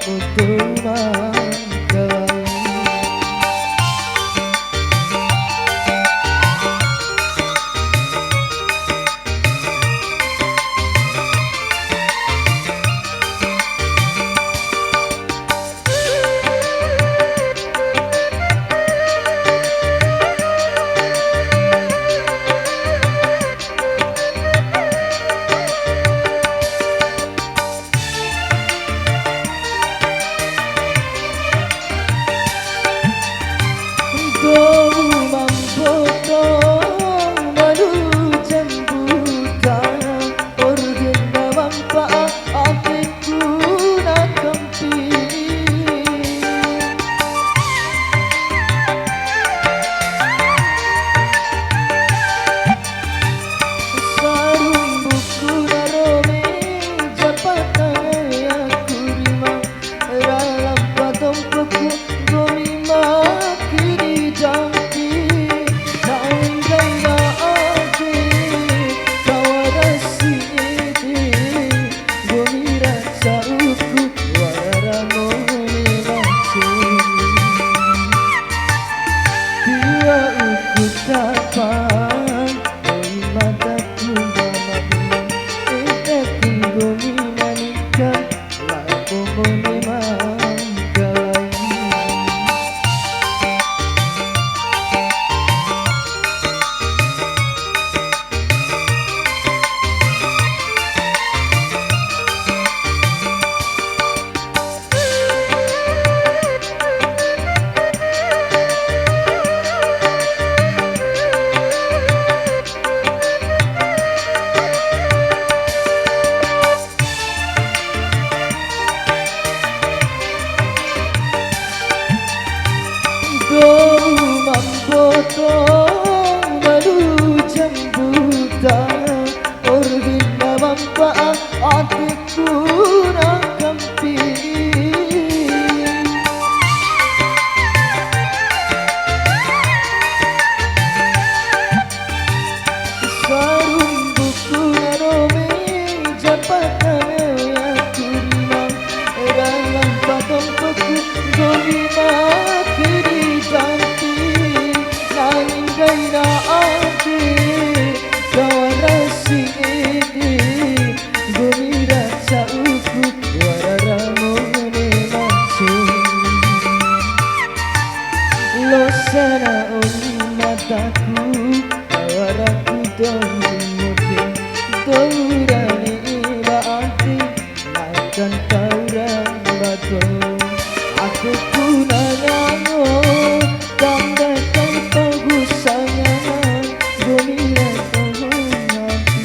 untuk mangkai. Potong baru jembuta Orginda manfaat hatiku rakampi Sarung buku narome japatane ya kurimang Dalam patong peku golima kiri janti Gaina ate kawarasi ede gomira sauku wararamo ne mansing losana mataku kawaraku domuti dourani baati makan taurang bato aku punanyango tandai bagus sangat gomira kau mati